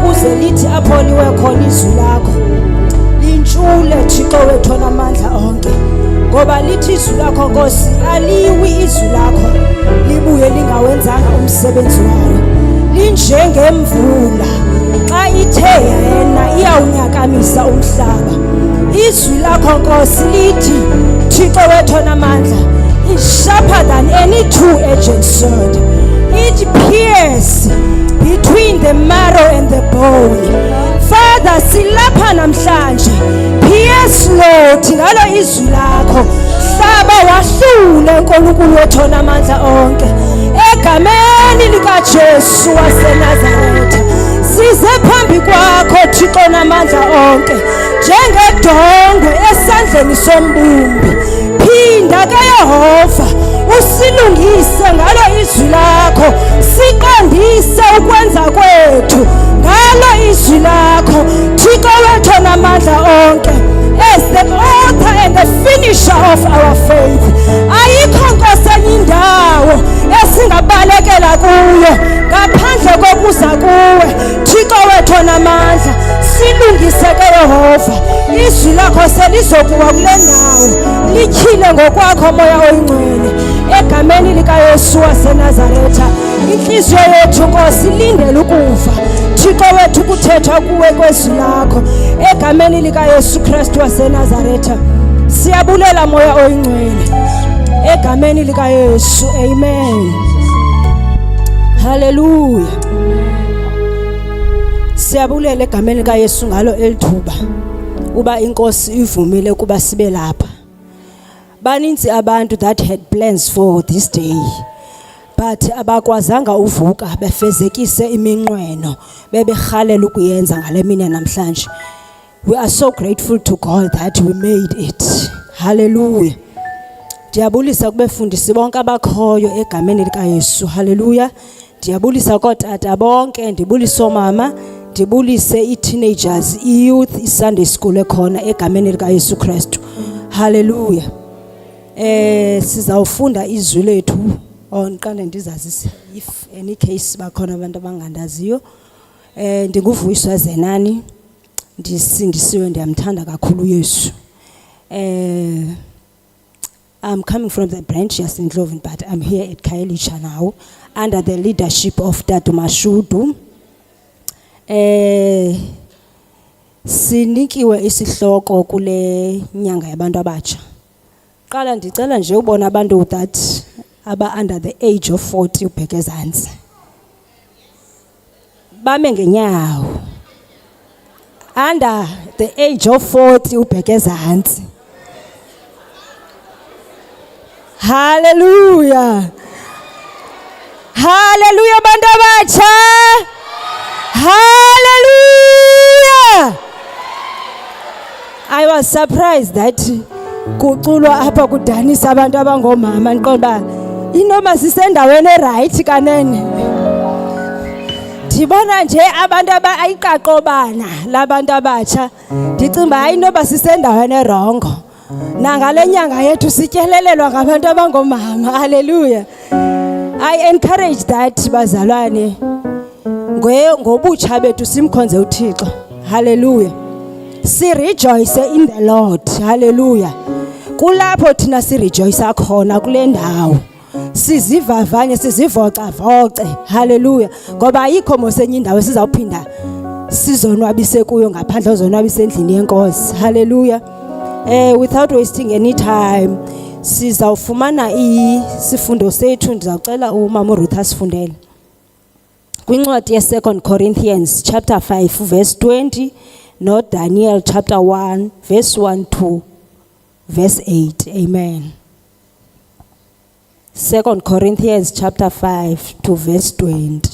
ukuze lithi apho liwe khona izwi lakho lintshule Thixo wethu onamandla onke, ngoba lithi izwi lakho Nkosi aliwi izwi lakho libuye lingawenzanga umsebenzi walo. Linjengemvula xa ithe yena iyawunyakamisa umhlaba. Izwi lakho Nkosi lithi Thixo wethu onamandla is sharper than any two-edged sword. It pierces between the marrow and the bone. Father, silapha namhlanje, pierce Lord ngalo izwi lakho. Hlaba wahlule uNkulunkulu wethu onamandla onke, egameni likaJesu waseNazaretha. Size phambi kwakho Thixo onamandla onke, njengedongwe esandleni sombumbi. Phinda kaYehova usilungise ngalo izwi lakho, siqandise ukwenza kwethu ngalo izwi lakho Thixo wethu onamandla onke. As the author and the finisher of our faith, ayikho Nkosi enye indawo esingabalekela kuyo ngaphandle kokuza kuwe Thixo wethu onamandla. Silungise kaYehova, izwi lakho selizokuwa kule ndawo, lityhile ngokwakho moya oyingcwele, egameni likaYesu waseNazaretha. Inhliziyo yethu Nkosi ilindele ukuva Thixo wethu kuthethwa kuwe kwezwi lakho, egameni likaYesu Kristu waseNazaretha. Siyabulela moya oyingcwele, egameni likaYesu. Amen. Hallelujah. Siyabulela egameni likaYesu ngalo elithuba uba inkosi ivumile kuba sibe lapha. Baninzi abantu that had plans for this day, but abakwazanga uvuka befezekise iminqweno beberhalela ukuyenza ngale mini namhlanje. We are so grateful to God that we made it. Hallelujah. Ndiyabulisa kubefundisi bonke abakhoyo egameni likaYesu. Hallelujah. Ndiyabulisa kootata bonke, ndibulisa omama, ndibulise i-teenagers, i-youth, i-Sunday school ekhona egameni likaYesu Kristu. Hallelujah. Sizawufunda izwi lethu onqande ndizazise if any case bakhona abantu abangandaziyo. Ndinguvuyiswa Zenani, ndisindisiwe, ndiyamthanda kakhulu uYesu. I'm coming from the branch just in Ndlovu, but I'm here at Khayelitsha now under the leadership of Tatu Mashudu. Sinikiwe isihloko kule nyanga yabantu abatsha. Qala ndicela nje ubona abantu that aba under the age of 40 ubheke ezantsi. Bame ngenyawo. Under the age of 40 ubheke ezantsi. Hallelujah. Hallelujah bantu abatsha. Hallelujah. I was surprised that kuculwa apha kudanisa abantu abangomama, ndiqonda inoma sisendaweni right kanene. Ndibona nje abantu ayiqaqobana labantu abatsha, ndicimba hayi noba sisendaweni erongo. Nangale nyanga yethu sityelelelwa ngabantu abangomama. Hallelujah. I encourage that bazalwane ngobutsha bethu simkhonze uThixo. Hallelujah. Si rejoice in the Lord. Hallelujah. Kulapho thina si rejoice khona kule ndawo. Sizivavanye, sizivoca-voce. Hallelujah. Ngoba ayikho mosenye indawo sizawuphinda sizonwabise kuyo ngaphandle ozonwabise endlini yenkosi. Hallelujah. Without wasting any time, sizawufumana isifundo sethu. Ndizawucela umama Ruth asifundele kwincwadi ye-2 Corinthians chapter 5 verse 20 no Daniel chapter 1 verse 1 to verse 8. Amen. 2 Corinthians chapter 5 to verse 20.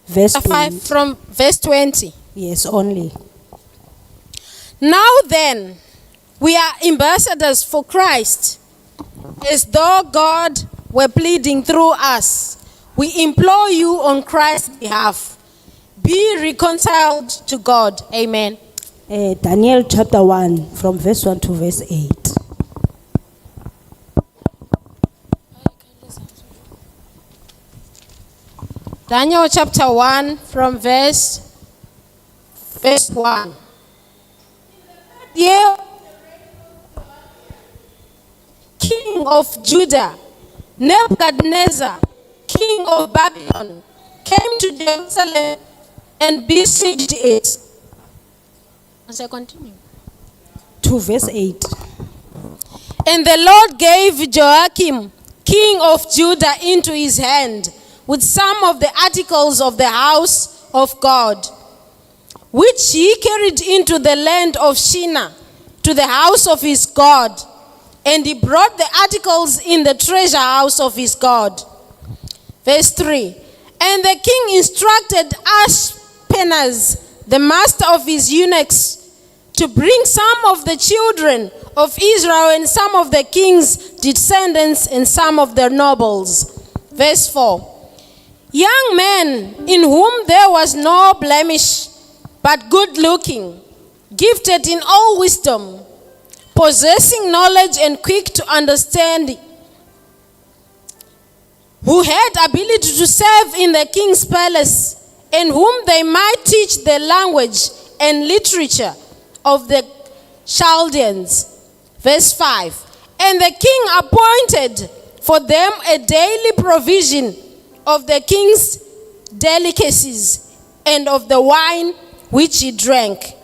Verse 5 from verse 20. Yes, only. Now then, we are ambassadors for Christ, as though God were pleading through us. We implore you on Christ's behalf, be reconciled to God. Amen. Daniel chapter 1 from verse 1 to verse 8. Daniel chapter 1 from verse 1. Yeah. King of Judah, Nebuchadnezzar, king of Babylon, came to Jerusalem and besieged it. As I continue. To verse 8. And the Lord gave Joachim, king of Judah, into his hand, with some of the articles of the house of God, which he carried into the land of Shinar, to the house of his God. And he brought the articles in the treasure house of his God. Verse 3. And the king instructed Ashpenaz, the master of his eunuchs, to bring some of the children of Israel and some of the king's descendants and some of their nobles. Verse 4. Young men in whom there was no blemish, but good looking, gifted in all wisdom, possessing knowledge and quick to understand, who had ability to serve in the king's palace, and whom they might teach the language and literature of the Chaldeans. Verse 5. And the king appointed for them a daily provision of the king's delicacies and of the wine which he drank,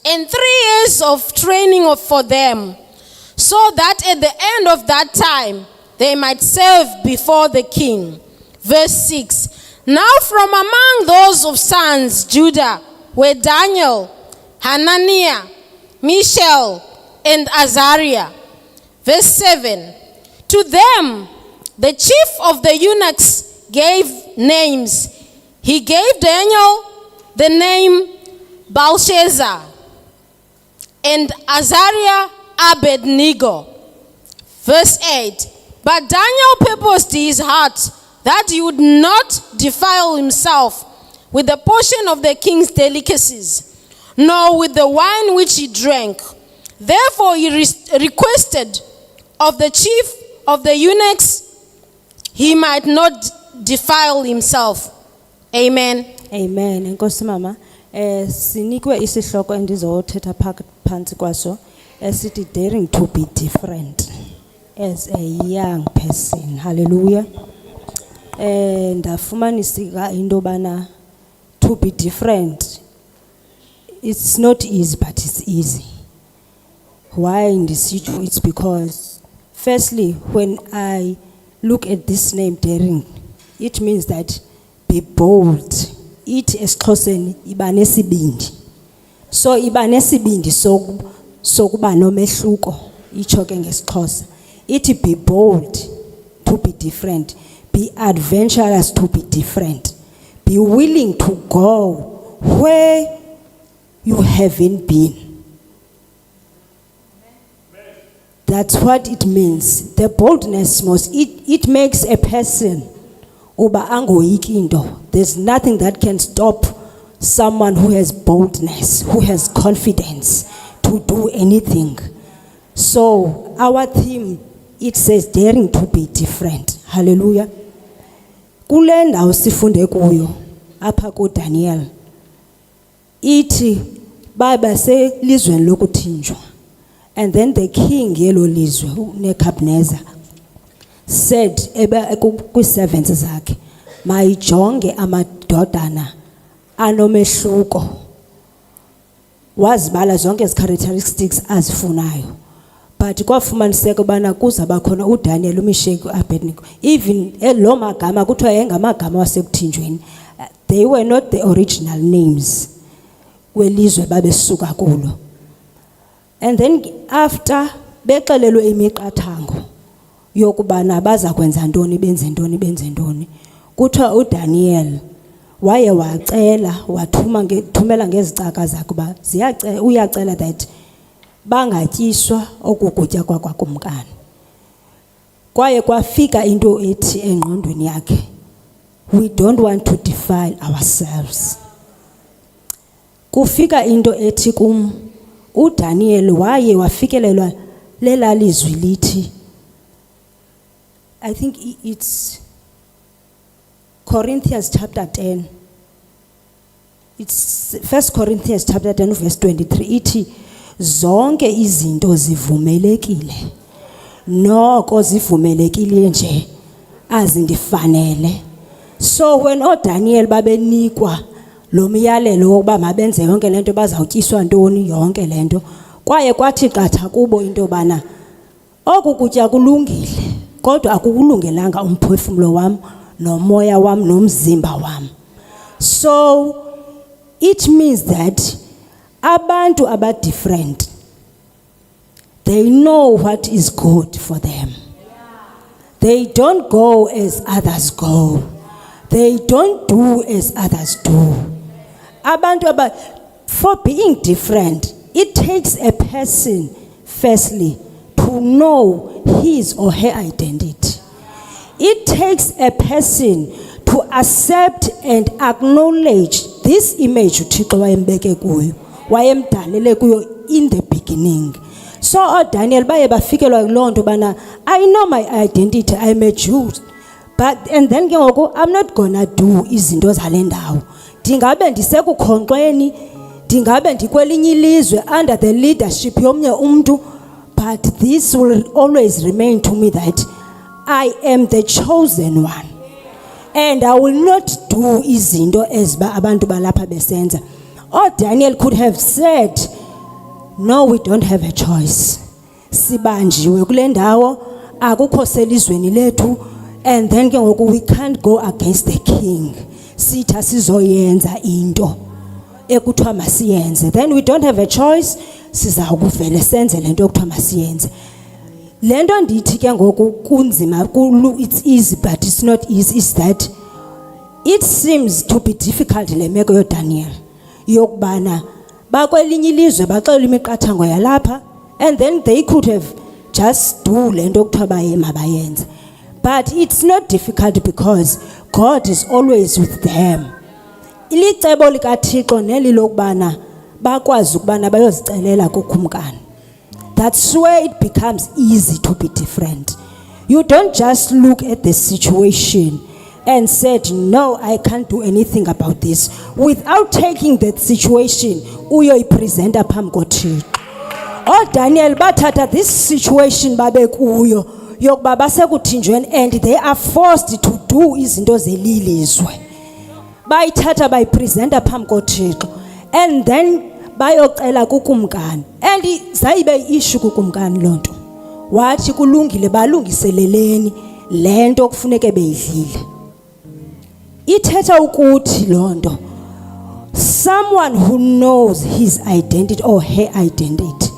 and 3 years of training for them, so that at the end of that time they might serve before the king. Verse 6. Now from among those of sons Judah were Daniel, Hananiah, Mishael, and Azariah. Verse 7. To them the chief of the eunuchs gave names. He gave Daniel the name Belshazzar, and Azariah Abednego. Verse 8. But Daniel purposed in his heart that he would not defile himself with the portion of the king's delicacies, nor with the wine which he drank. Therefore he requested of the chief of the eunuchs he might not defile himself. Amen. Amen. Enkosi mama. Sinikwe isihloko endizothetha phansi kwaso esithi daring to be different as a young person. Hallelujah. Ndafumanisika into bana to be different, it's not easy, but it's easy. Why in this situation? It's because firstly, when I look at this name daring, it means that be bold. It esiXhoseni iba nesibindi. So iba nesibindi sokuba nomehluko itsho ke ngesiXhosa. It be bold to be different. Be adventurous to be different. Be willing to go where you haven't been. That's what it means. The boldness it makes a person uba angoyiki into. There's nothing that can stop someone who has boldness, who has confidence to do anything. So our theme, it says daring to be different. Hallelujah. Kule ndawo sifunde kuyo apha kuDaniel ithi baba selizweni lokuthinjwa, and then the king yelo lizwe uNebuchadnezzar said kwi-servants zakhe mayijonge amadodana anomehluko, wazibala zonke ezi characteristics azifunayo. But kwafumaniseka ubana kuzaba khona uDaniel, uMishek, uAbednego. Even lo magama kuthiwa yengamagama wasekuthinjweni. They were not the original names welizwe babesuka kulo. And then after bexelelwe imiqathango yokubana baza kwenza ntoni, benze ntoni, kuthiwa uDaniel waye wacela wathumela ngezicaka zakhe uba uyacela that bangatyiswa okukutya kwakumkani. Kwaye kwafika into ethi engqondweni yakhe, we don't want to defile ourselves. Kufika into ethi uDaniel waye wafikelelwa lela lizwi lithi, I think it's Corinthians chapter 10. It's 1 Corinthians chapter 10 verse 23. Ithi zonke izinto zivumelekile. Noko zivumelekile nje azindifanele. So when oDaniel babenikwa lo myalelo wokuba mabenze yonke lento bazawutyiswa ntoni yonke lento, kwaye kwathi qatha kubo into bana oku kutya kulungile kodwa akukulungelanga umphefumulo wam nomoya wam nomzimba wam. So it means that abantu aba different, they know what is good for them. They don't go as others go. They don't do as others do. Abantu for being different, it takes a person firstly to know his or her identity. It takes a person to accept and acknowledge this image uThixo wayembeke kuyo, wayemdalele kuyo in the beginning. So Daniel baye bafikelwa kuloo nto bana I know my identity, I'm a Jew. But and then ke ngoku I'm not gonna do izinto zale ndawo. Ndingabe ndisekukhonkqweni, ndingabe ndikwelinye ilizwe under the leadership yomnye umntu, but this will always remain to me that I am the chosen one. And I will not do izinto eziba abantu balapha besenza. Or Daniel could have said, no, we don't have a choice. Sibanjiwe kule ndawo, akukho selizweni lethu, and then ke ngoku we can't go against the king. Sitha sizoyenza into ekuthiwa masiyenze. Then we don't have a choice, siza kuvele senze lento ekuthiwa masiyenze. Lento ndithi ke ngoku kunzima, it's easy but it's not easy, is that it seems to be difficult le meko yoDaniel yokubana bakwelinye ilizwe baxela imiqathango yalapha, and then they could have just do lento ekuthiwa baye mabayenze. But it's not difficult because God is always with them. Ilicebo likaThixo neli lokubana bakwazi ukubana bayozicelela kukumkani. That's where it becomes easy to be different. You don't just look at the situation and said, no, I can't do anything about this, without taking that situation uyoyipresenta phambi koThixo. Daniel bathatha this situation babe kuyo yokuba basekuthinjweni, and they are forced to do izinto zelilizwe. Bayithatha bayipresenta phambi koThixo, and then bayocela kukumkani, and zayibe issue kukumkani lonto. Wathi kulungile balungiseleleni lento kufuneke beyidlile. Ithetha ukuthi lonto, someone who knows his identity or her identity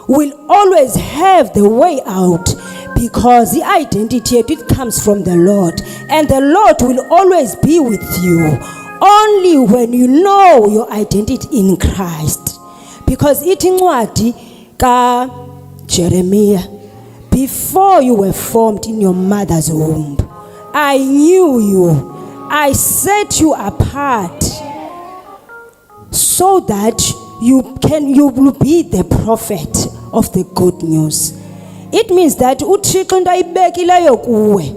will always have the way out, because the identity, it comes from the Lord, and the Lord will always be with you only when you know your identity in Christ. Because it in incwadi ka Jeremiah, before you were formed in your mother's womb, I knew you. I set you apart so that you will be the prophet of the good news. It means that uThixo into ayibekileyo kuwe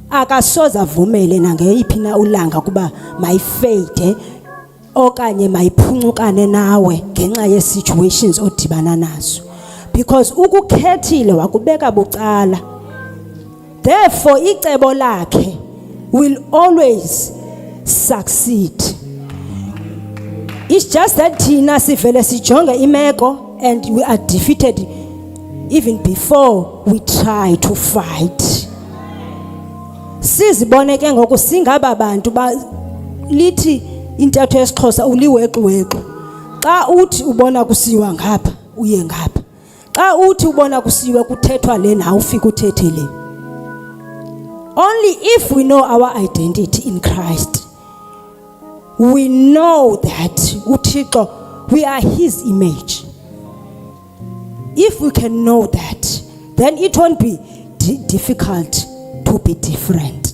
akasoze avumele nangeyiphi na ulanga kuba mayifade okanye mayiphunqukane nawe ngenxa ye situations odibana nazo, because ukukhethile wakubeka bucala. Therefore icebo lakhe will always succeed. It's just that thina sivele sijonge imeko and we are defeated even before we try to fight. Sizibone ke ngoku singaba bantu lithi intetho yesiXhosa uliweqweqwe. Xa uthi ubona kusiwa ngapha uye ngapha. Xa uthi ubona kusiwe kuthethwa le nawe ufike uthethe le. Only if we know our identity in Christ, we know that uThixo, we are his image. If we can know that, then it won't be difficult to be different,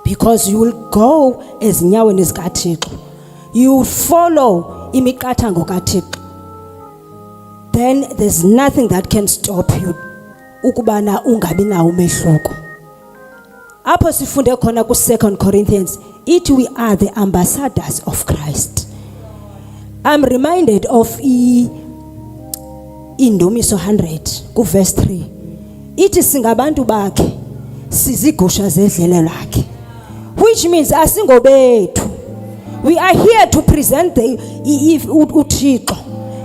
because you will go as nyaweni zikaThixo. You will follow imiqathango kaThixo. Then there's nothing that can stop you ukubana ungabi nawo umehluko. apho sifunde khona ku2 Corinthians ithi we are the ambassadors of Christ. I'm reminded of Indumiso 100 ku verse 3 ithi singabantu bakhe sizigusha zedlelo lakhe, which means asingobethu. We are here to present uThixo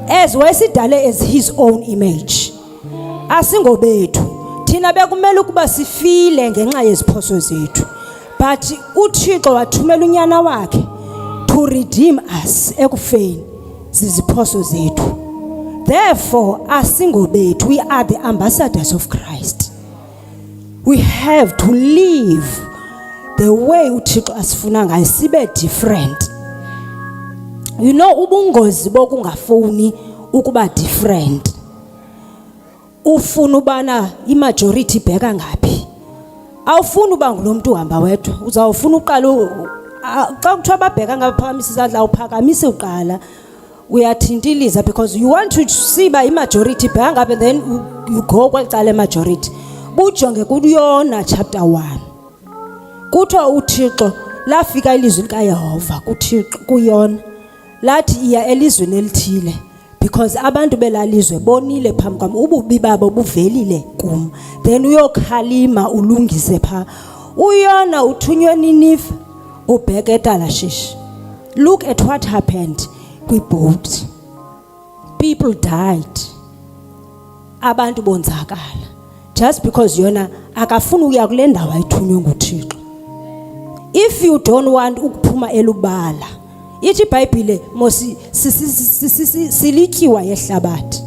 as wesidale as his own image. Asingobethu thina bekumele ukuba sifile ngenxa yeziphoso zethu, but uThixo wathumela unyana wakhe to redeem us ekufeni ziziphoso zethu. Therefore asingobethu, we are the ambassadors of Christ. We have to live the way uThixo asifuna ngayo, sibe different. You know ubungozi bokungafuni ukuba different. Ufuna ubana imajority bheka ngapi? Awufuni uba ngulomuntu uhamba wedwa. Uzawufuna uqala xa kuthiwa babheka ngaphakamisa isandla awuphakamise uqala. Uyathintiliza because you want to see by majority bheka ngapi, and then you go kwecala majority. Bujonge kuYona chapter 1. Kuthiwa uThixo lafika ilizwi likaYehova kuThixo kuYona lathi iya elizweni elithile because abantu belalizwe bonile phambi kwami, ububi babo buvelile kum. Then uyokhalima ulungise pha. uYona uthunywe eNinive ubheka eTalashish. Look at what happened kwiboat. People died. Abantu bonzakala just because Yona akafuna ukuya kule ndawo ayithunywe nguThixo. If you don't want ukuphuma elubala, ithi iBhayibhile mosi silityiwa yehlabathi,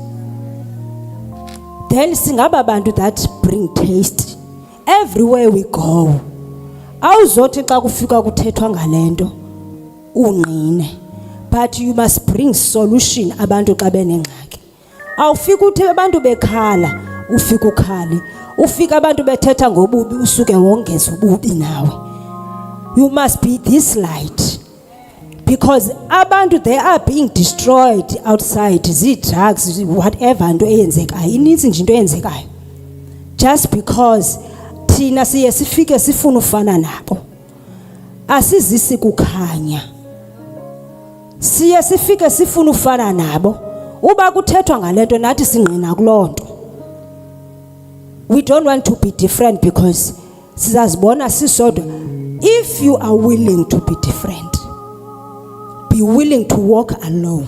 then singaba bantu that bring taste everywhere we go. Awuzothi xa kufika kuthethwa ngalento unqine, but you must bring solution abantu xa benengxaki. Awufika uthi abantu bekhala ufika ukhali, ufika abantu bethetha ngobubi usuke wongeza ububi nawe. You must be this light, because abantu they are being destroyed outside, drugs, whatever nto eyenzekayo, ininzi nje into eyenzekayo, just because thina siye sifike sifuna ufana nabo. Asizisi kukhanya, siye sifike sifuna ufana nabo. Uba kuthethwa ngalento nathi singqina kulonto. We don't want to be different because sizazibona sisodwa. If you are willing to be different, be willing to walk alone.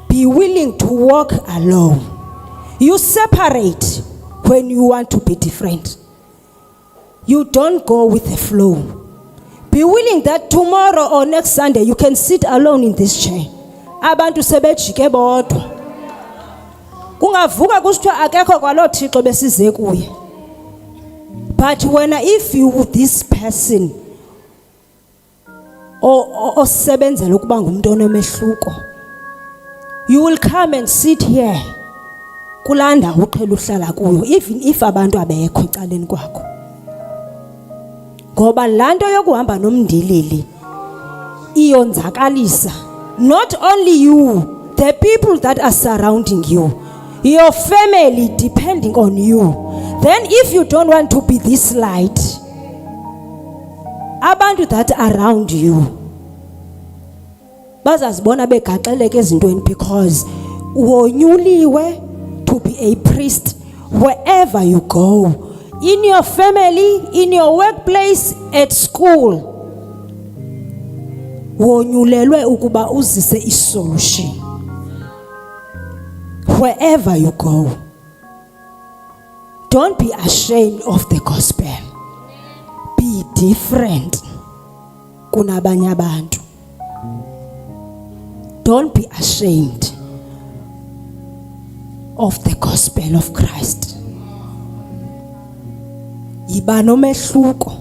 Be willing to walk alone. You separate when you want to be different. You don't go with the flow. Be willing that tomorrow or next Sunday you can sit alone in this chair. Abantu sebejike bodwa. Kungavuka kusithiwa akekho kwalo Thixo besize kuye. But if you this person osebenzela ukuba ngumuntu onemehluko, you will come and sit here kulanda uqhela uhlala kuyo, even if abantu abekho ecaleni kwakho. Ngoba lanto yokuhamba nomndilili iyonzakalisa not only you, the people that are surrounding you, your family depending on you. Then if you don't want to be this light, abantu that are around you bazazibona begaxeleke ezintweni, because wonyuliwe to be a priest wherever you go, in your family, in your workplace, at school. Wonyulelwe ukuba uzise isolution wherever you go. Don't be ashamed of the gospel. Be different kunabanye abantu. Don't be ashamed of the gospel of Christ. Yiba nomehluko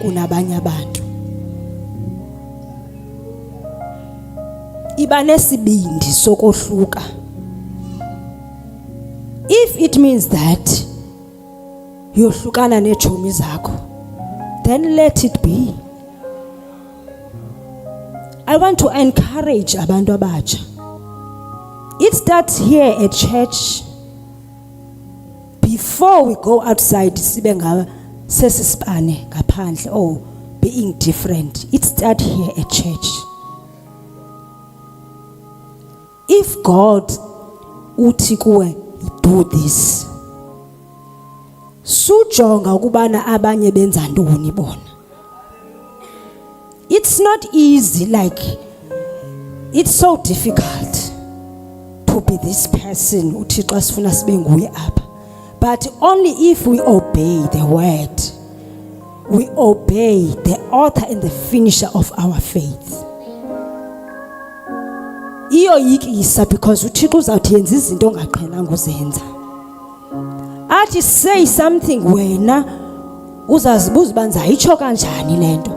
kunabanye abantu. Iba nesibindi sokohluka. If it means that yohlukana nechomi zakho, then let it be. I want to encourage abantu abatsha. It starts here at church. Before we go outside, sibe sesisibane ngaphandle or being different. It starts here at church. If God uthi kuwe do this, sujonga ukubana abanye benza ntoni bona. It's not easy, like it's so difficult to be this person uThixo asifuna sibe nguye apha. But only if we obey the word, we obey the author and the finisher of our faith. Iyoyikisa because uThixo uzawuthi yenza izinto ongaqhelanga uzenza. Athi say something wena uzazibuza banza itsho kanjani lento.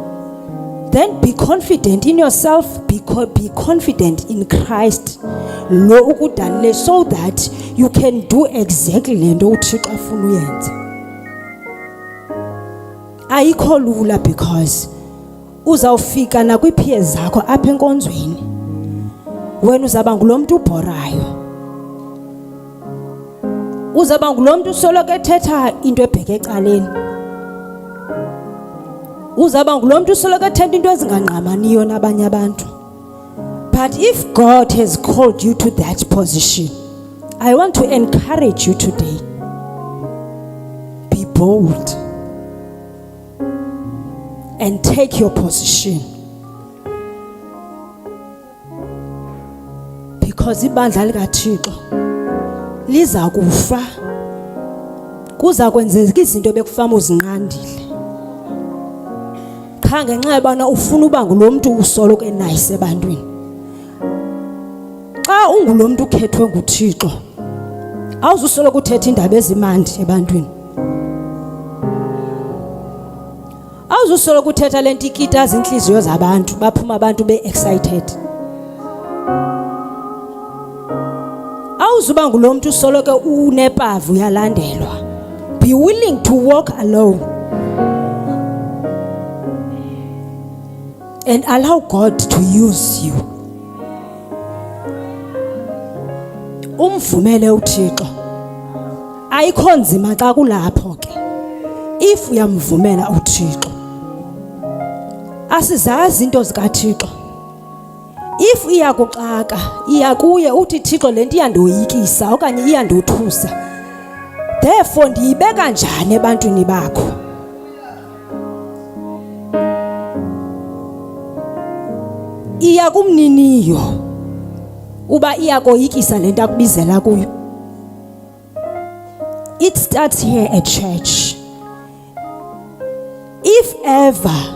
Then be confident in yourself, be confident in Christ lo ukudalile, so that you can do exactly lento uThixo afuna uyenze. Ayikho lula because uzawufika nakwipeers zakho apha enkonzweni wena uzaba ngulomuntu ubhorayo, uzaba ngulomuntu usoloko ethetha into ebheke ecaleni, uzaba ngulomuntu usoloko ethetha into ezingangqamaniyo nabanye abantu. But if God has called you to that position, I want to encourage you today. Be bold and take your position. Because ibandla likaThixo liza kufa, kuza kwenzeka izinto bekufama uzinqandile. Cha ngenxa yobana ufuna uba ngulomuntu usoloko enayise ebantwini. Xa ungulomuntu ukhethwe nguThixo, awuzusoloko uthetha indaba ezimandi ebantwini. Awuzusoloko uthetha lento ikitaza inhliziyo zabantu baphuma abantu be-excited. Awuzuba ngulomuntu usoloko unepavu uyalandelwa. Be willing to walk alone and allow God to use you. Umvumele uThixo. Ayikho nzima xa kulapho ke. If uyamvumela uThixo. Asizazi into zikaThixo. If iyakuxaka, iyakuye uthi Thixo lento iyandoyikisa okanye iyandothusa. Therefore ndiyibeka njani ebantwini bakho? Iyakumniniyo uba iyakoyikisa lento akubizela kuyo. It starts here at church. If ever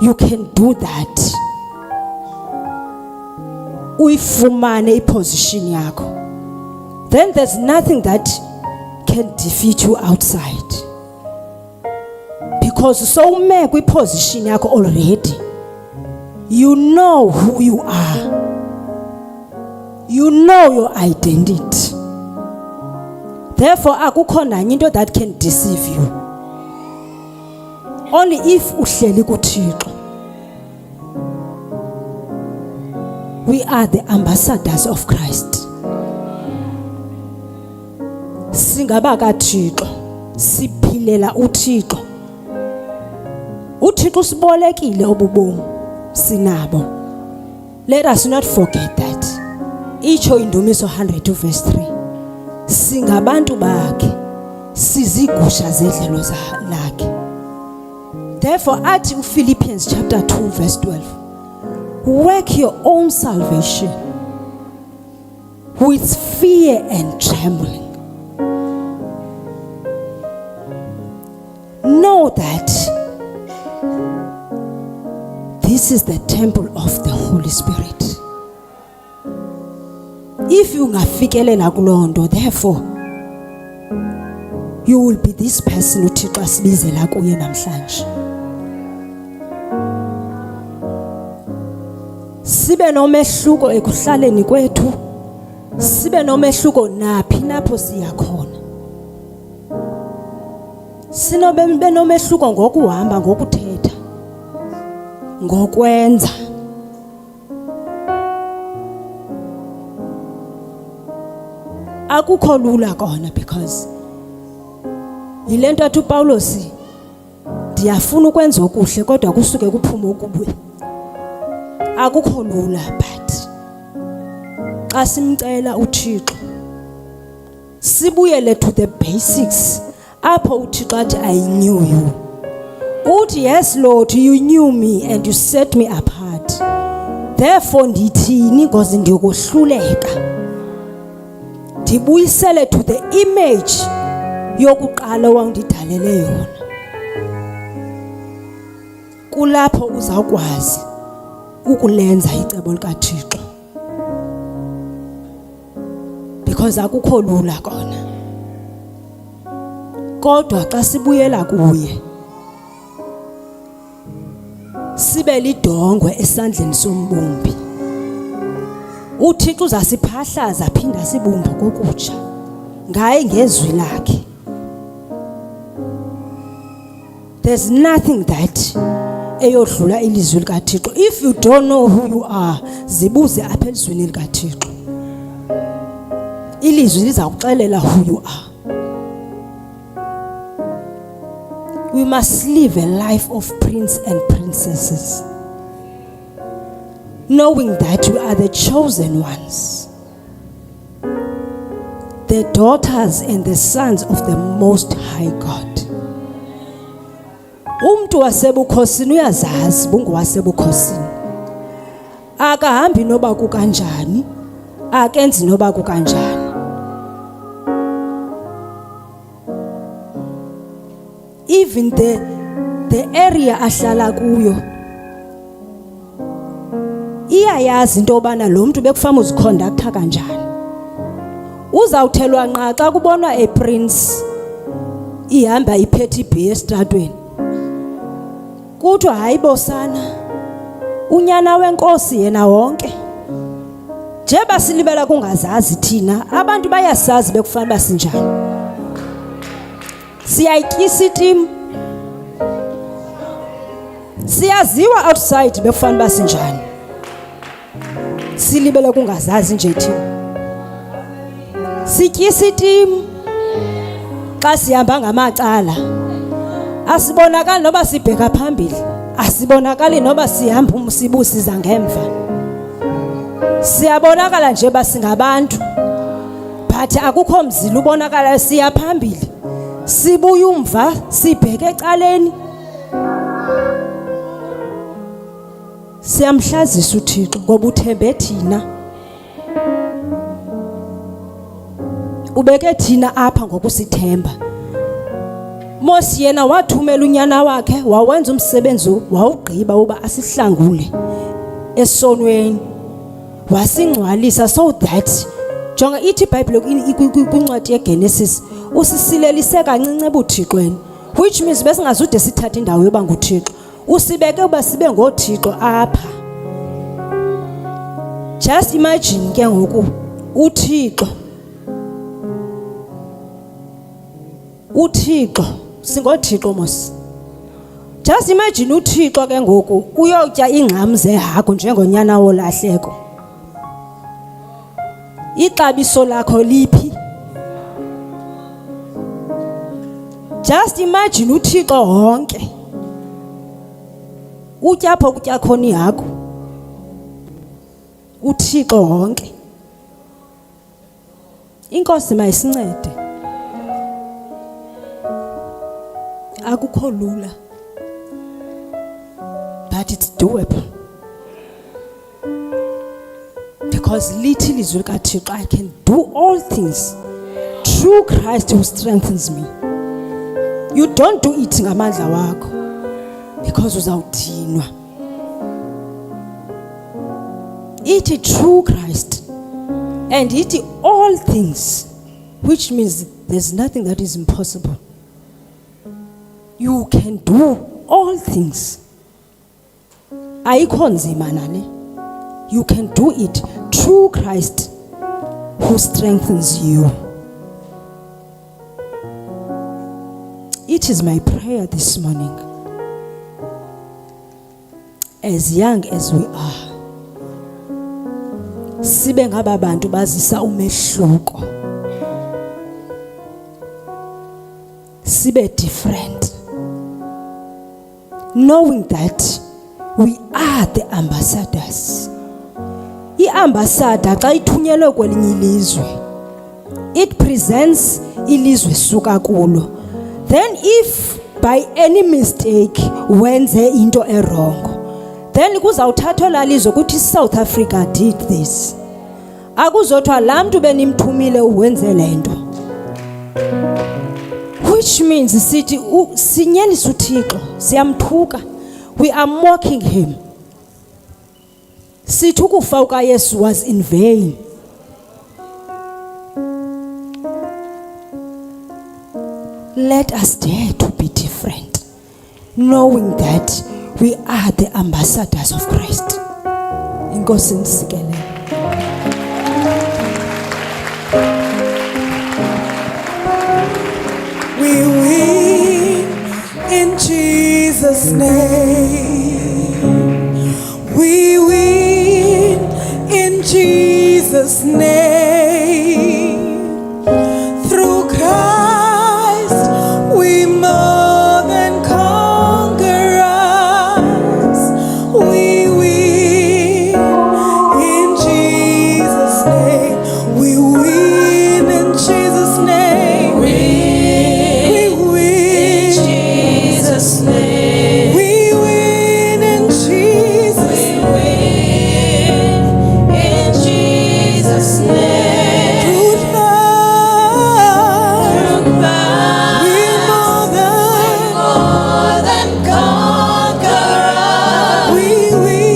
you can do that, uyifumane iposition yakho, then there's nothing that can defeat you outside. Because so ume kwiposition yakho already, you know who you are. You know your identity. Therefore akukho nanye into that can deceive you. Only if uhleli kuThixo. We are the ambassadors of Christ. Singaba kaThixo, siphilela uThixo. uThixo sibolekile obubomu sinabo. Let us not forget that. Itsho Indumiso 100 verse 3. Singabantu bakhe, sizigusha zedlelo lakhe. Therefore athi uPhilippians chapter 2 verse 12. Work your own salvation with fear and trembling. Know that this is the temple of the Holy Spirit. If you ungafikelela kulondo, therefore you will be this person uThixo asibizela kuye namhlanje. Sibe nomehluko ekuhlaleni kwethu, sibe nomehluko naphi napho siya khona. Sinobe nomehluko ngokuhamba, ngokuthetha, ngokwenza. Akukho lula kona because yilento athi uPaulos ndiyafuna ukwenza okuhle kodwa kusuke kuphume okubi. Akukho lula, but xa simcela uThixo sibuyele to the basics apho uThixo athi I knew you. Uthi yes Lord, you knew me and you set me apart. Therefore ndithini because ndiyokohluleka. Ndibuyisele to the image yokuqala wawundidalele yona. Kulapho uzawukwazi ukulenza icebo likaThixo. Because akukho lula kona. Kodwa xa sibuyela kuye sibe lidongwe esandleni sombumbi. uThixo uzasiphahlaza phinda sibumba kokutsha ngaye ngezwi lakhe. There's nothing that eyodlula ilizwi likaThixo. If you don't know who you are, zibuze apha elizwini likaThixo. Ilizwi lizakuxelela who you are. We must live a life of prince and princesses, knowing that we are the chosen ones, the daughters and the sons of the Most High God. Umntu wasebukhosini uyazazi bungowasebukhosini. Akahambi noba kukanjani, akenzi noba kukanjani. Even the area ahlala kuyo iyayazi into obana lo mntu bekufama uziconducta kanjani. Uzawuthelwa nqa xa kubonwa a prince ihamba iphethe ibhe estratweni. Kuthiwa hayibo sana unyana wenkosi yena wonke. Nje basilibela kungazazi thina abantu bayasazi bekufana basinjani. Siyayityisa itimu. Siyaziwa outside bekufana basinjani. Silibela kungazazi nje thina. Sityisa itimu xa sihamba ngamacala. Asibonakali noba sibheka phambili, asibonakali noba sihamba umsibusiza ngemva. Siyabonakala nje basingabantu, but akukho mzila ubonakala siya phambili. Sibuya umva sibheke ecaleni. Siyamhlazisa uThixo ngoba uthembe thina. Ubeke thina apha ngokusithemba. Mose yena wathumela unyana wakhe wawenza umsebenzi wawugqiba uba asihlangule esonweni. Wasingcwalisa so that jonga ithi iBhayibhile kwincwadi yeGenesis usisilelise kancinci ebuthixweni, which means besingazude sithathe indawo yoba nguThixo. Usibeke uba sibe ngoThixo apha. Just imagine ke ngoku uThixo singoThixo mos. Just imagine uThixo ke ngoku uyotya ingxam zehagu njengonyana wolahleko. Ixabiso lakho liphi? Just imagine uThixo wonke utya apho kutya khona ihagu. uThixo wonke. Inkosi mayisincede. Akukho lula, but it's doable. Because lithi ilizwi likaThixo, I can do all things through Christ who strengthens me. You don't do it ngamandla wakho because uzawudinwa. Ithi through Christ and ithi all things, which means there's nothing that is impossible. You can do all things. Ayikho nzima nale. You can do it through Christ who strengthens you. It is my prayer this morning, as young as we are, sibe ngaba bantu bazisa umehluko, sibe different. knowing that we are the ambassadors. I-ambassador xa ithunyelwe kwelinye ilizwe, it presents ilizwe suka kulo. Then if by any mistake wenze into wrong, then kuzawuthathwa laa lizwe kuthi South Africa did this. Akuzothiwa laa mntu benimthumile uwenze le nto. Which means sithi sinyelisa uThixo, siyamthuka, we are mocking him. Sithi ukufa kukaYesu was in vain. Let us dare to be different, knowing that we are the ambassadors of Christ. Inkosi ndisikelele. We win in Jesus' name. We win in Jesus' name. Through Christ, we more than conquerors. We win in Jesus' name. We win in Jesus' name. We win in Jesus' name. We win in Jesus' name. In Jesus' name. Through love, we more than conquerors. We win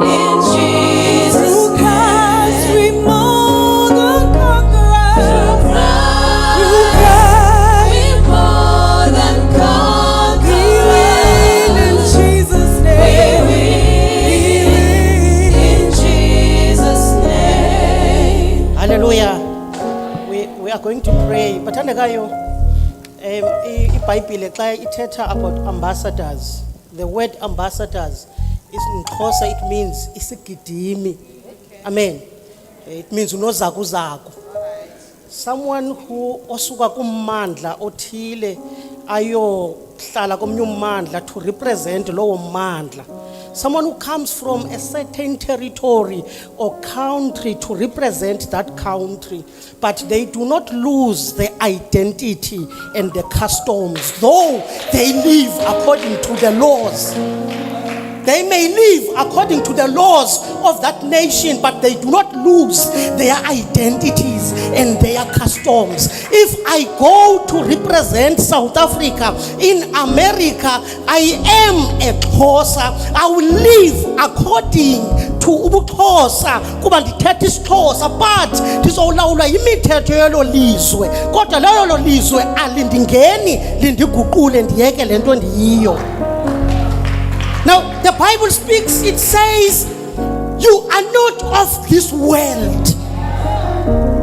in Jesus' through Christ, we more than conquerors. Through Christ, we more than conquerors. We win in Jesus' name. We win in Jesus' name. Hallelujah. We are going to pray. Bathandekayo, iBhayibhile xa ithetha about ambassadors, the word ambassadors is in Xhosa, it means isigidimi. Amen. It means unozakuzaku. Someone who osuka kummandla othile ayohlala komnye ummandla to represent lowo mmandla. Someone who comes from a certain territory or country to represent that country, but they do not lose their identity and the customs, though they live according to the laws. They may live according to the laws of that nation, but they do not lose their identities and their customs. If I go to represent South Africa in America, I am a Xhosa. I will live according to ubuXhosa kuba ndithetha isiXhosa, but ndizolawulwa yimithetho yelo lizwe. Kodwa lelo lizwe alindingeni lindiguqule ndiyeke le nto ndiyiyo. Now, the Bible speaks, it says, you are not of this world.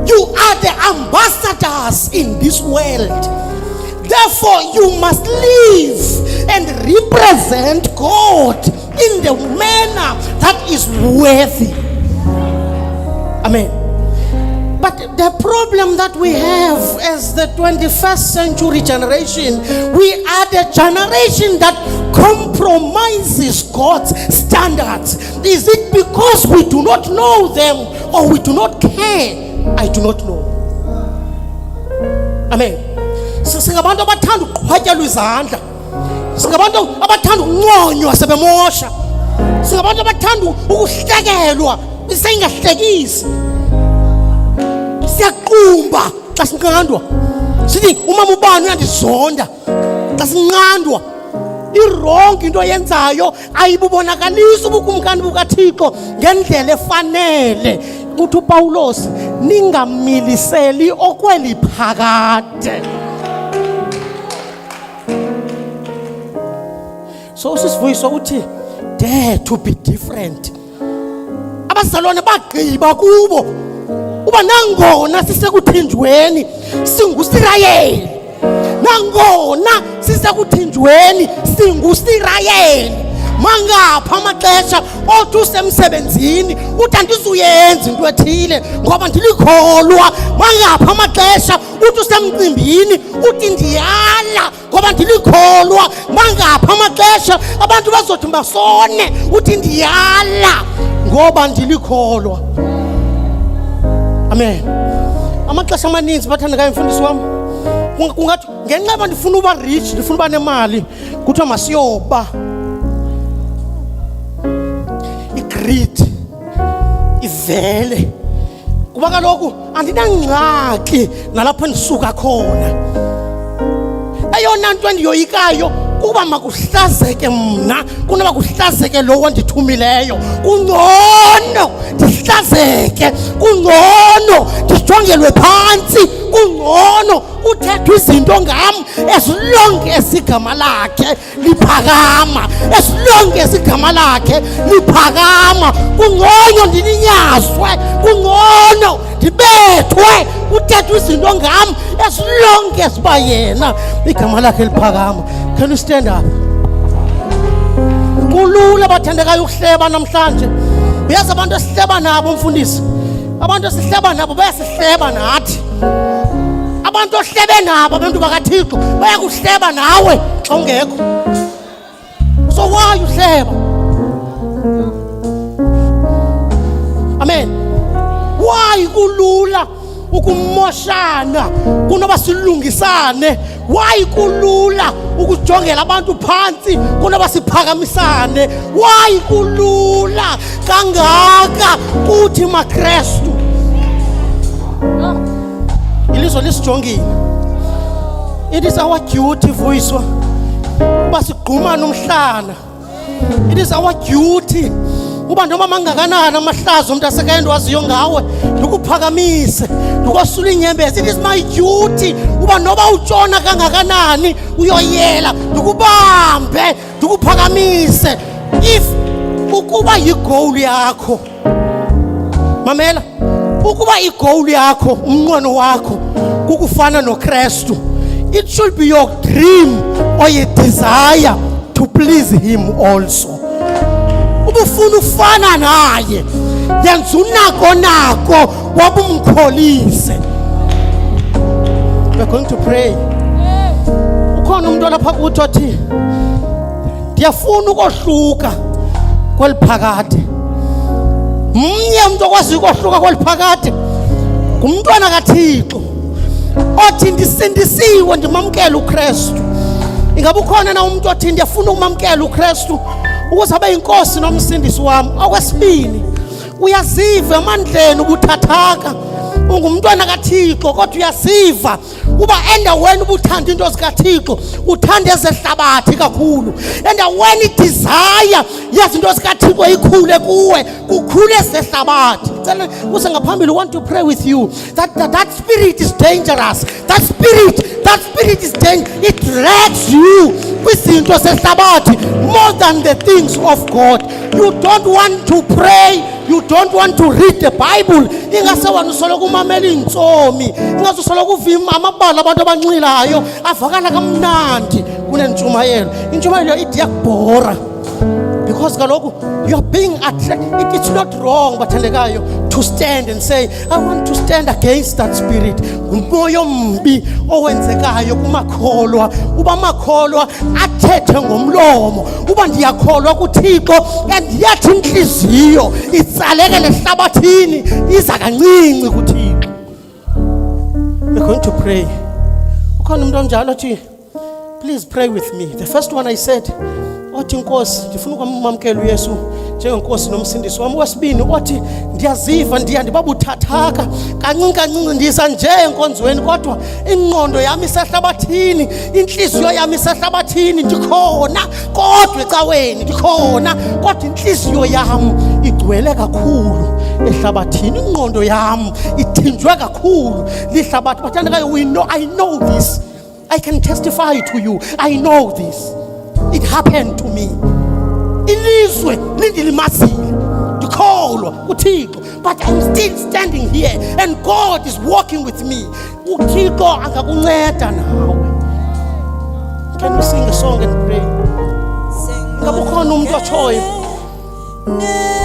You are the ambassadors in this world. Therefore, you must live and represent God in the manner that is worthy. Amen. But the problem that we have as the 21st century generation, we are the generation that compromises God's standards. Is it because we do not know them or we do not care? I do not know. Amen. Singabantu abathanda ukuqhwatyelwa izandla. Singabantu abathanda ukunconywa sebemosha. Singabantu abathanda ukuhlekelwa isengahlekisi. Siyaqumba xa sinqandwa. Sithi umama ubani uyandizonda xa sinqandwa. I-wrong into yenzayo ayibubonakalisa ubukumkani bukaThixo ngendlela efanele. Uthi uPawulos, ningamiliseli okweli phakade. So sisivuyiso uthi dare to be different. Abazalwane bagqiba kubo uba nangona sisekuthinjweni singuSirayeli, nangona sisekuthinjweni singuSirayeli. Mangapha amaxesha othi usemsebenzini uthi andizuyenza into ethile ngoba ndilikholwa. Mangapha amaxesha uthi usemcimbini uthi ndiyala ngoba ndilikholwa. ixesha abantu bazothi basone uthi ndiyala ngoba ndilikholwa. Amen. Amaxesha amaninzi bathandekayo mfundisi wami kungathi ngenxa yoba ndifuna uba rich, ndifuna uba nemali, kuthiwa masiyoba. Igreed ivele kuba kaloku andinangxaki nalapho endisuka khona. Eyona nto endiyoyikayo kuba makuhlazeke mna kunoba kuhlazeke lowo ndithumileyo. Kungcono ndihlazeke, kungcono ndijongelwe phantsi, kungcono kuthethwa izinto ngam as long as igama lakhe liphakama, as long as igama lakhe liphakama. Kungcono ndilinyazwe, kungcono ndibethwe kuthethwa izinto ngam as long as uba yena igama lakhe liphakama. Can you stand up? Kulula bathandekayo ukuhleba namhlanje. Uyazi abantu esihleba nabo mfundisi, abantu esihleba nabo bayasihleba nathi. Abantu ohlebe nabo abantu bakaThixo bayakuhleba nawe xa ungekho. So why uhleba? Amen. Why kulula ukumoshana kunoba silungisane? Why kulula ukujongela abantu phansi kunoba siphakamisane? Why kulula kangaka kuthi maKristu? Ilizwe lisijongile. It is our duty voice uba sigqumane umhlana. It is our duty uba noma mangakanani amahlazo umuntu asekayendwaziyo ngawe ndikuphakamise, ndikosula inyembezi. It is my duty uba noba utshona kangakanani uyoyela ndikubambe, ndikuphakamise. If ukuba yigoal yakho, mamela, ukuba igoal yakho, umnqweno wakho kukufana noKristu, it should be your dream or your desire to please him also. Ubufuna ufana naye, yenza unako wabumkholise. We're going to pray. Ukhona umuntu lapha kuthi othi ndiyafuna ukohluka kweliphakade. Mnye umuntu okwazi ukohluka kweliphakade ngumntwana kaThixo othi ndisindisiwe ndimamkele uKristu. Ingabe ukhona na umuntu othi ndiyafuna ukumamkela uKristu ukuze abe inkosi nomsindisi wami? Okwesibini, uyaziva emandleni ubuthathaka ungumntwana kaThixo, kodwa uyaziva uba endaweni ubuthanda into zikaThixo, uthanda ezehlabathi kakhulu. Endaweni idesire yezinto zikaThixo ikhule kuwe, kukhule ezehlabathi. Cela kuse ngaphambili, want to pray with you that spirit is dangerous. That spirit is dangerous. It drags you kwizinto zehlabathi more than the things of God. You don't want to pray, you don't want to read the Bible. Ingase wena usoloko umamela intsomi, ingase usoloko uvima amabala abantu abanxilayo avakala kamnandi kunentshumayelo. Intshumayelo ithi yakubhora because kaloku you are being attracted. It's not wrong bathandekayo to stand and say I want to stand against that spirit. Umoya ombi owenzekayo kumakholwa, uba makholwa athethe ngomlomo uba ndiyakholwa kuThixo andiyathi inhliziyo itsalekele ehlabathini iza kancinci kuThixo. We're going to pray. Ukhona umuntu onjalo othi please pray with me. The first one I said othi Nkosi ndifuna ukumamkela uYesu njengenkosi nomsindisi wami. Wesibini othi ndiyaziva ndibabuthathaka kancinci ndiza nje enkonzweni, kodwa ingqondo yami isehlabathini, inhliziyo yami isehlabathini. Ndikhona kodwa ecaweni, ndikhona kodwa inhliziyo yami igcwele kakhulu ehlabathini, ingqondo yami ithinjwe kakhulu lihlabathi. Bathandekayo, I know this. I can testify to you. I know this. It happened to me. Ilizwe lindilimazile ndikholwa kuThixo, but I'm still standing here and God is walking with me. uThixo angakunceda nawe. Can we sing a song and pray? Ngabe ukhona umuntu otshoyo? Yeah.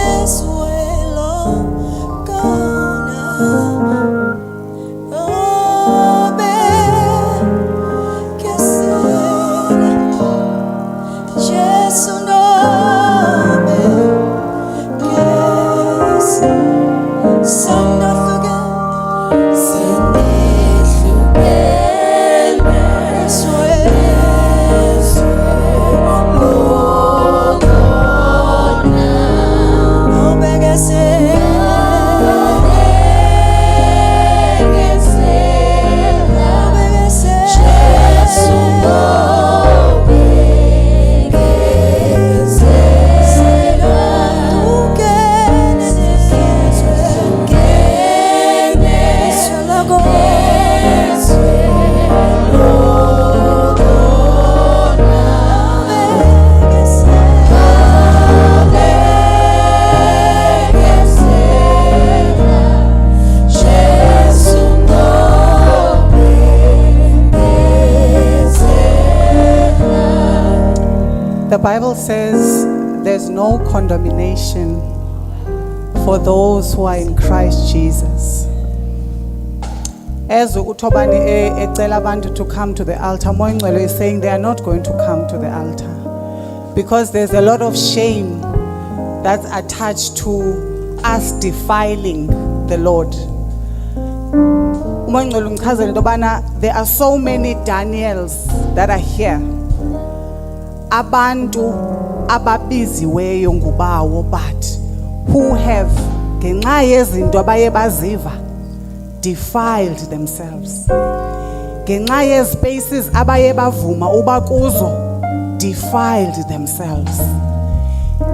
The Bible says there's no condemnation for those who are in Christ Jesus. As uThobani ecela abantu to come to the altar, Moyingcwele is saying they are not going to come to the altar because there's a lot of shame that's attached to us defiling the Lord. Moyingcwele ungichazele into yobana there are so many Daniels that are here. Abantu ababiziweyo ngubawo, but who have ngenxa yezinto abaye baziva defiled themselves. Ngenxa yezpaces abaye bavuma uba kuzo defiled themselves.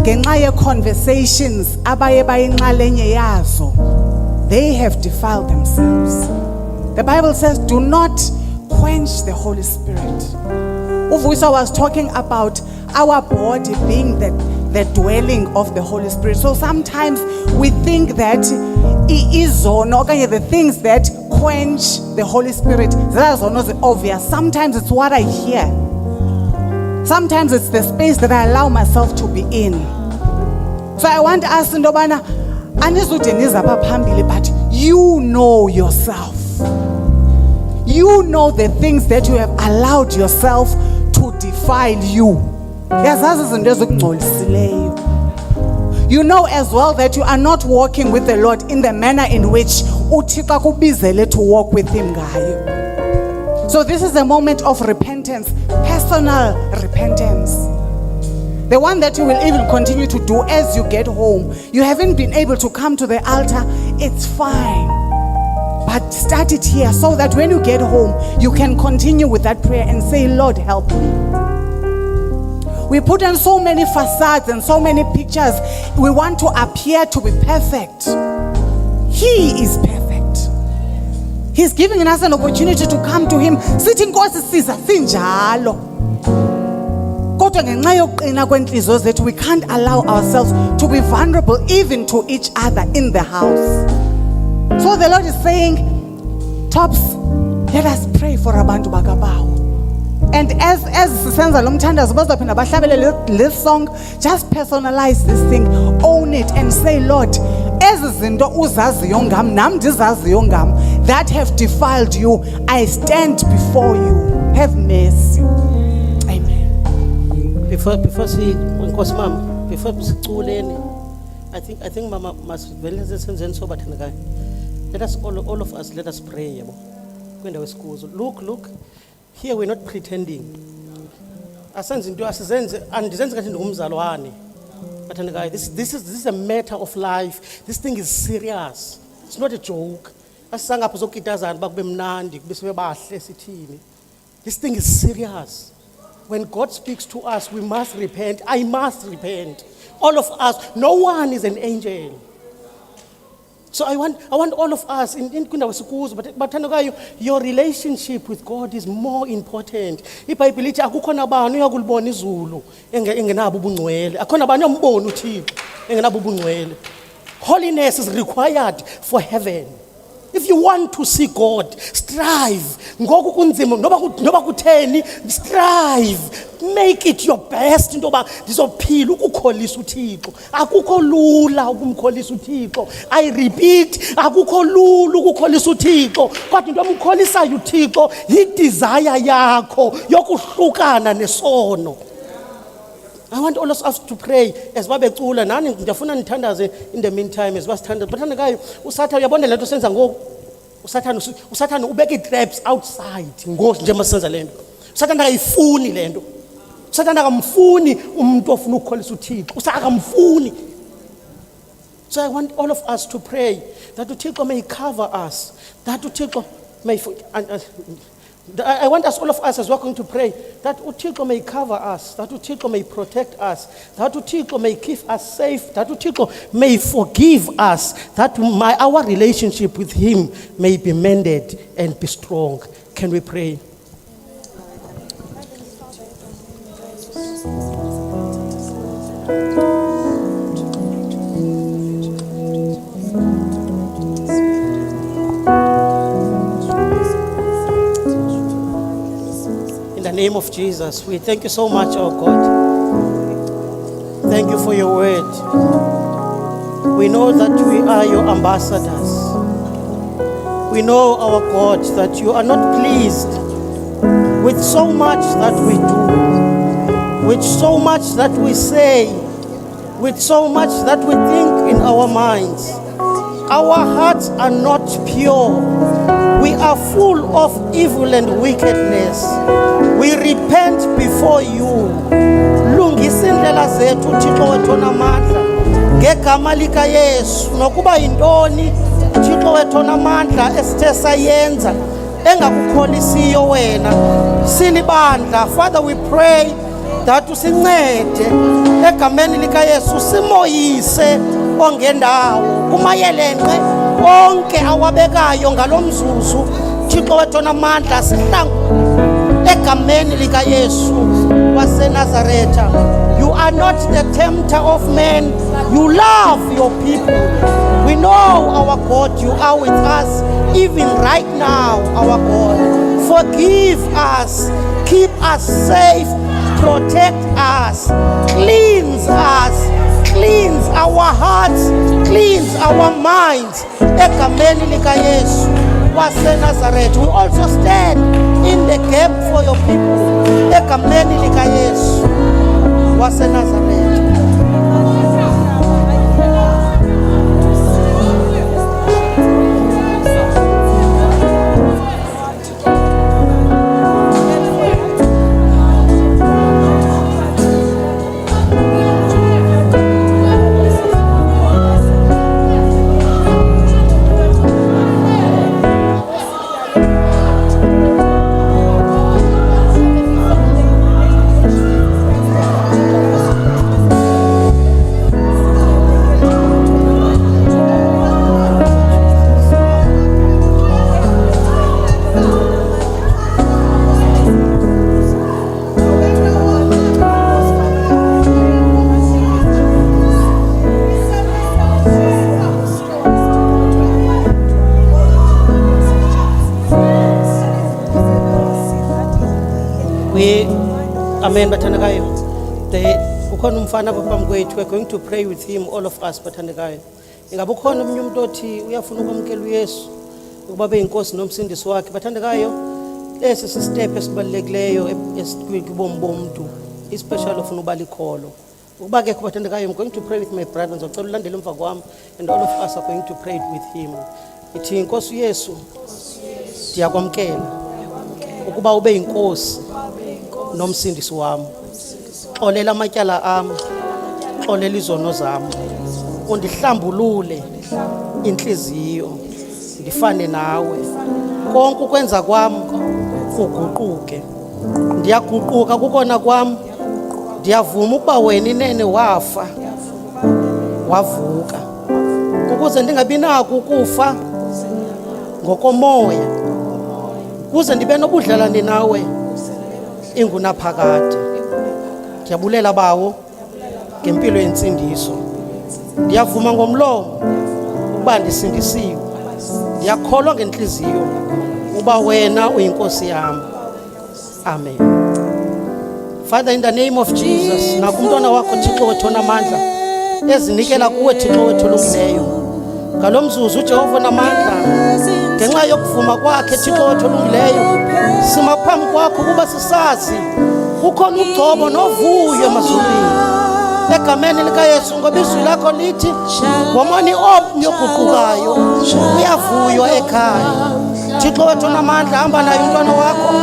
Ngenxa yeconversations abaye bayinxalenye yazo, they have defiled themselves. The Bible says, do not quench the Holy Spirit. Uvuisa was talking about our body being the dwelling of the Holy Spirit. So sometimes we think that the things that quench the Holy Spirit, that's not obvious. Sometimes it's what I hear. Sometimes it's the space that I allow myself to be in. So I want us to know, but you know yourself. You know the things that you have allowed yourself to defile you. You know as well that you are not walking with the Lord in the manner in which uThixo akubizele to walk with him ngayo. So this is a moment of repentance, personal repentance. The one that you will even continue to do as you get home. You haven't been able to come to the altar, it's fine. But start it here so that when you get home, you can continue with that prayer and say, Lord, help me. We put on so many facades and so many pictures. We want to appear to be perfect. He is perfect. He's giving us an opportunity to come to him. Sitting sinjalo. Kodwa ngenxa yokuqina kwenhliziyo zethu, we can't allow ourselves to be vulnerable even to each other in the house. So the Lord is saying, Tops, let us pray for abantu bakabawo. And as sisenza lo mthandazo bazophinda bahlabele this song, just personalize this thing, own it and say, Lord, ezi zinto uzaziyo ngam, nam ndizaziyo ngam, that have defiled you, I stand before you. Have mercy. Amen. Before siculeni, I think Mama must let us all of us, let us pray. Look, here we're not pretending. But this is a matter of life. This thing is serious. It's not a joke. This thing is serious. When God speaks to us, we must repent. I must repent. All of us. No one is an angel. So I want all of us in schools, but your relationship with God is more important. iBhayibheli lithi akukho nabani uyakulibona izulu engenabo ubungcwele. Akho nabani uyombona uThixo engenabo ubungcwele. Holiness is required for heaven. If you want to see God, strive. Ngoku kunzima noba kutheni, strive. Make it your best ndoba ndizophila ukukholisa uThixo. Akukho lula ukumkholisa uThixo. I repeat, akukho lula ukukholisa uThixo. Kodwa into omkholisayo uThixo yi-desire yakho yokuhlukana nesono. I want all of us to pray as babecula nani ngiyafuna nithandaze in the meantime as basithandaza. Bathandekayo uSathane uyabona lento senza ngoku. uSathane ubeka i-traps outside ngoku nje masenza lento. uSathane akayifuni lento. uSathane akamfuni umuntu ofuna ukukholisa uThixo. Akamfuni. So I want all of us to pray that uThixo may cover us. That uThixo may I want us, all of us, as we're going to pray, that uThixo may cover us, that uThixo may protect us, that uThixo may keep us safe, that uThixo may forgive us, that our relationship with Him may be mended and be strong. Can we pray? In the name of Jesus, we thank you so much, oh God. Thank you for your word. We know that we are your ambassadors. We know, our God, that you are not pleased with so much that we do, with so much that we say, with so much that we think in our minds. Our hearts are not pure. We are full of evil and wickedness. We repent before you. Lungisa indlela zethu Thixo wethu onamandla ngegama lika Yesu. Nokuba yintoni Thixo wethu onamandla esithe sayenza engakukholisiyo wena silibandla. Father, we pray that usincede egameni lika Yesu, simoyise ongendawo kumayelenqe onke awabekayo ngalomzuzu Thixo wethu onamandla sihlangu egameni lika Yesu waseNazaretha. You are not the tempter of men. You love your people. We know, our God, you are with us even right now, our God. Forgive us, keep us safe, protect us, cleanse our hearts, cleanse our minds. Egameni lika Yesu waseNazaretha. We also stand in the gap for your people. Egameni lika Yesu waseNazaretha. Amen, bathandekayo. Ukhona umfana apha phambi kwethu. We're going to pray with him, all of us, bathandekayo. Ingabe ukhona omnye umuntu othi uyafuna ukwamkela uYesu ukuba abe yinkosi nomsindisi wakhe. Bathandekayo, esi step esibalulekileyo esikubomi bomuntu, especially ofuna uba likholo. Ukuba ke bathandekayo, I'm going to pray with my brothers. Ngicela ulandele emva kwami, and all of us are going to pray with him. Ithi inkosi uYesu, ndiyakwamkela ukuba ube yinkosi nomsindisi wami. Xolela amatyala ami, xolela izono zami, undihlambulule inhliziyo ndifane nawe. Konke ukwenza kwami kuguquke. Ndiyaguquka kukona kwami. Ndiyavuma ukuba wena inene wafa wavuka ukuze ndingabi nako ukufa ngokomoya, ukuze ndibe nobudlelwane nawe ingunaphakade. Ndiyabulela bawo ngempilo yensindiso. Ndiyavuma ngomlomo ukuba ndisindisiwe. Ndiyakholwa ngenhliziyo uba wena uyinkosi yami. Amen. Father, in the name of Jesus, nakumntwana wakho Thixo wethu onamandla ezinikela kuwe Thixo wethu olungileyo. Ngalomzuzu uJehova onamandla, ngenxa yokuvuma kwakhe Thixo wethu olungileyo, sima phambi kwakho ukuba sisazi ukhona ugcobo novuyo emazulwini. Egameni lika Yesu, ngoba izwi lakho lithi ngomoni omnye oguqukayo uyavuywa ekhaya. Thixo wethu onamandla, hamba naye umntwana wakho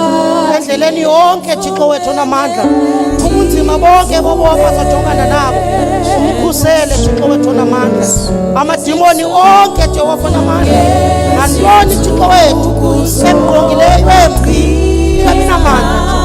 endleleni yonke Thixo wethu onamandla. Ubunzima bonke bobo abazojongana nabo umkhusele Thixo wethu onamandla. Amadimoni onke Jehova onamandla, nantoni Thixo wethu emgqongileyo embi, ingabi namandla